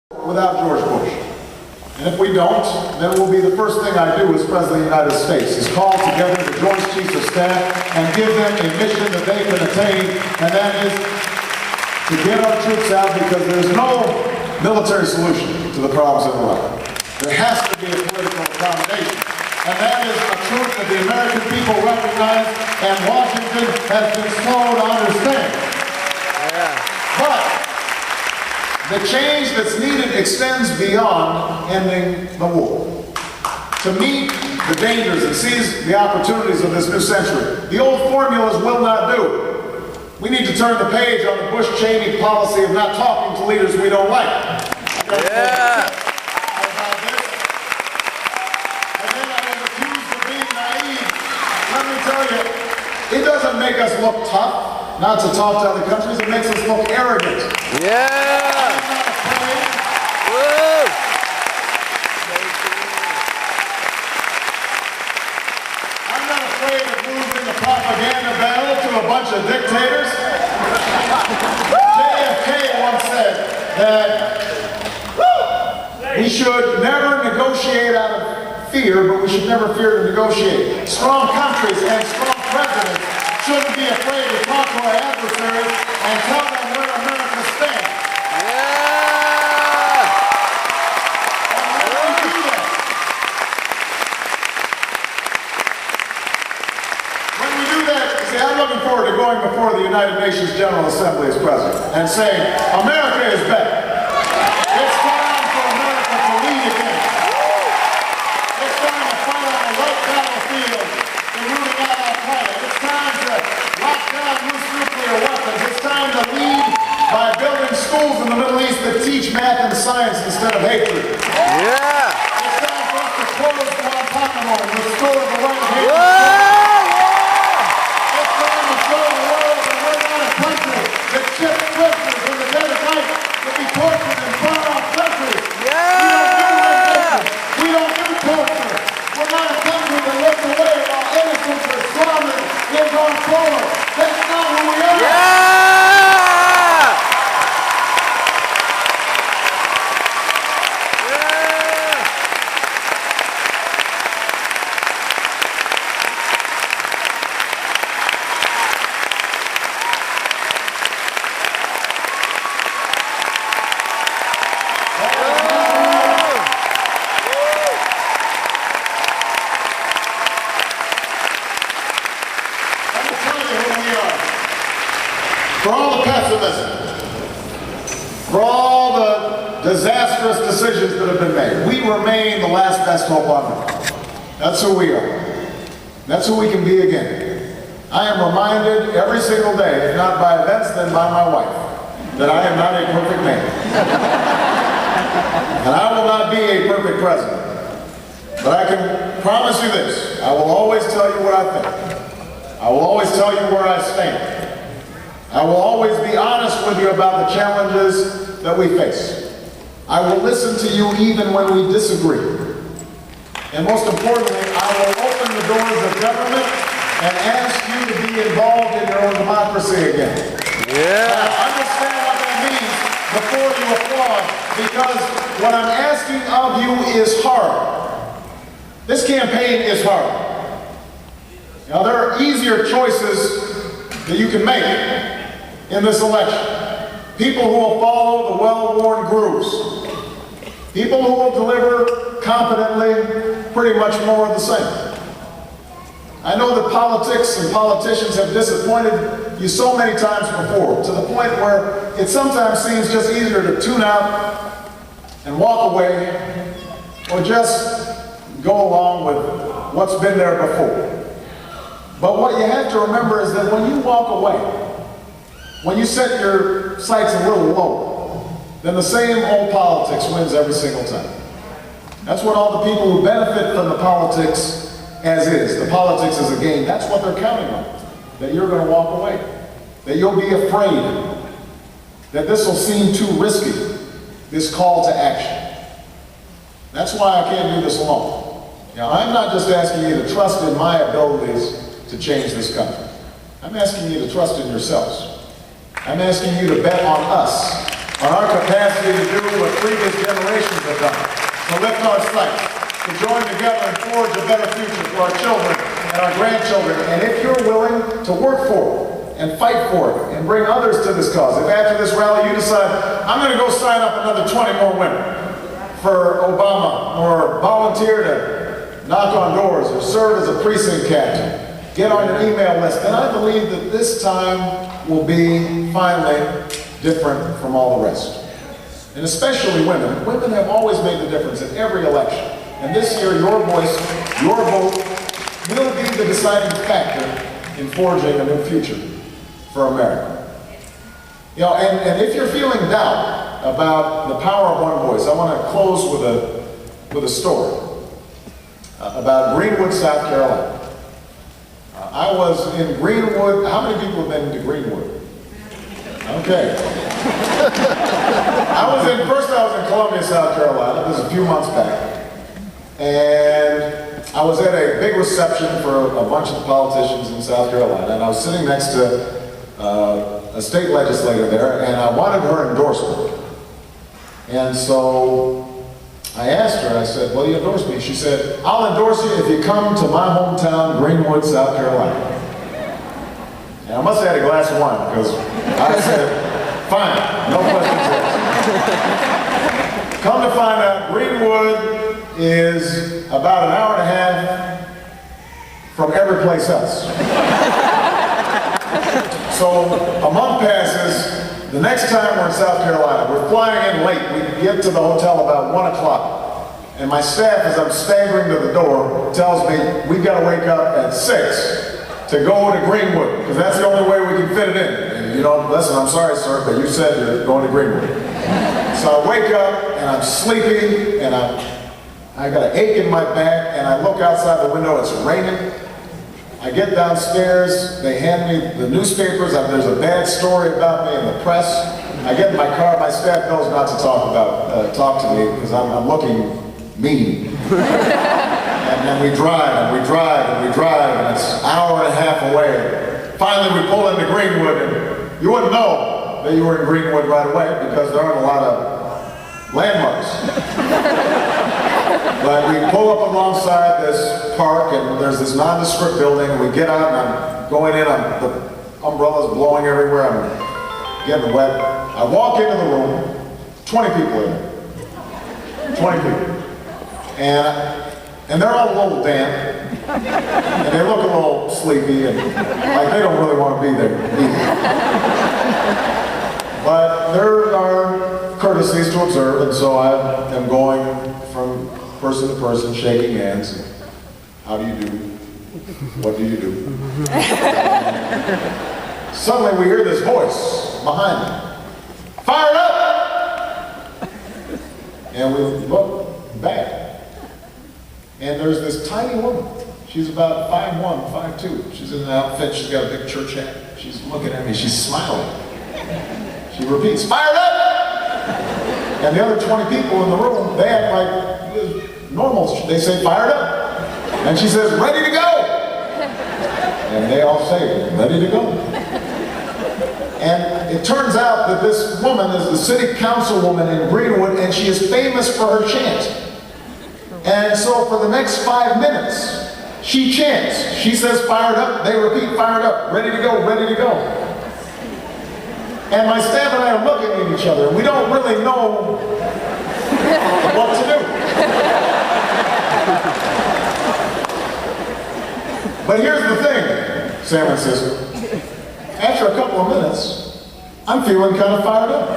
without George Bush. And if we don't, then it will be the first thing I do as President of the United States, is call together the Joint Chiefs of Staff and give them a mission that they can attain, and that is to get our troops out, because there's no military solution to the problems in Iraq. There has to be a political accommodation. And that is a truth that the American people recognize and Washington has been slow to understand. But the change that's needed extends beyond ending the war. To meet the dangers and seize the opportunities of this new century, the old formulas will not do. We need to turn the page on the Bush-Cheney policy of not talking to leaders we don't like. It doesn't make us look tough not to talk to other countries. It makes us look arrogant. I'm not afraid of losing the propaganda battle to a bunch of dictators. JFK once said that we should never negotiate out of fear, but we should never fear to negotiate. Strong countries and strong presidents shouldn't be afraid to talk to our adversaries and tell them where America stands. And when we do that, see, I'm looking forward to going before the United Nations General Assembly as president and saying, America is better. It's time for America to lead again. It's time to fight on the right battlefield in rooting out Al-Qaeda. It's time to lock down loose nuclear weapons. It's time to lead by building schools in the Middle East that teach math and science instead of hatred. It's time for us to close Guantanamo and restore the right of hatred. It's time to show the world that we're not a country that ships prisoners in the dead of night to be tortured in far-off countries. We don't do torture. We're not a country that looks away while innocents are slaughtered in our forward. That's not who we are. For all the pessimism, for all the disastrous decisions that have been made, we remain the last best hope on earth. That's who we are. That's who we can be again. I am reminded every single day, if not by events, then by my wife, that I am not a perfect man. And I will not be a perfect president. But I can promise you this, I will always tell you what I think. I will always tell you where I stand. I will always be honest with you about the challenges that we face. I will listen to you even when we disagree. And most importantly, I will open the doors of government and ask you to be involved in your own democracy again. Now, understand what that means before you applaud, because what I'm asking of you is hard. This campaign is hard. Now, there are easier choices that you can make in this election. People who will follow the well-worn grooves. People who will deliver competently pretty much more of the same. I know that politics and politicians have disappointed you so many times before, to the point where it sometimes seems just easier to tune out and walk away, or just go along with what's been there before. But what you have to remember is that when you walk away, when you set your sights a little lower, then the same old politics wins every single time. That's what all the people who benefit from the politics as is, the politics as a game, that's what they're counting on. That you're going to walk away. That you'll be afraid. That this will seem too risky, this call to action. That's why I can't do this alone. Now, I'm not just asking you to trust in my abilities to change this country. I'm asking you to trust in yourselves. I'm asking you to bet on us on our capacity to do what previous generations have done, to lift our sights, to join together and forge a better future for our children and our grandchildren. And if you're willing to work for it and fight for it and bring others to this cause, if after this rally you decide, I'm going to go sign up another 20 more women for Obama, or volunteer to knock on doors, or serve as a precinct captain, get on your email list, and I believe that this time will be finally different from all the rest. And especially women. Women have always made the difference in every election. And this year, your voice, your vote, will be the deciding factor in forging a new future for America. You know, and if you're feeling doubt about the power of one voice, I want to close with a story about Greenwood, South Carolina. I was in Greenwood. How many people have been to Greenwood? Okay. First I was in Columbia, South Carolina. This was a few months back. And I was at a big reception for a bunch of politicians in South Carolina. And I was sitting next to a state legislator there, and I wanted her endorsement. And so I asked her, I said, will you endorse me? She said, I'll endorse you if you come to my hometown, Greenwood, South Carolina. And I must have had a glass of wine, because I said, fine, no questions asked. Come to find out, Greenwood is about an hour and a half from every place else. So a month passes. The next time we're in South Carolina, we're flying in late. We get to the hotel about 1 o'clock. And my staff, as I'm staggering to the door, tells me we've got to wake up at 6 to go to Greenwood, because that's the only way we can fit it in. And you know, listen, I'm sorry, sir, but you said you're going to Greenwood. So I wake up, and I'm sleepy, and I got an ache in my back, and I look outside the window, it's raining. I get downstairs, they hand me the newspapers, there's a bad story about me in the press. I get in my car, my staff knows not to talk to me, because I'm looking mean. And then we drive, and we drive, and we drive, and it's an hour and a half away. Finally we pull into Greenwood, and you wouldn't know that you were in Greenwood right away, because there aren't a lot of landmarks. But we pull up alongside this park, and there's this nondescript building, and we get out, and I'm going in, the umbrella's blowing everywhere, I'm getting wet. I walk into the room, 20 people in there. 20 people. And they're all a little damp, and they look a little sleepy, and like they don't really want to be there either. But there are courtesies to observe, and so I am going from person to person, shaking hands. How do you do? What do you do? Suddenly we hear this voice behind me. Fire it up! And we look back. And there's this tiny woman. She's about 5'1", 5'2". She's in an outfit, she's got a big church hat. She's looking at me, she's smiling. She repeats, fire it up! And the other 20 people in the room, they act like normal. They say, fire it up. And she says, ready to go. And they all say, ready to go. And it turns out that this woman is the city councilwoman in Greenwood, and she is famous for her chant. And so for the next 5 minutes, she chants. She says, fire it up. They repeat, fire it up. Ready to go, ready to go. And my staff and I are looking at each other, and we don't really know what to do. But here's the thing, San Francisco. After a couple of minutes, I'm feeling kind of fired up.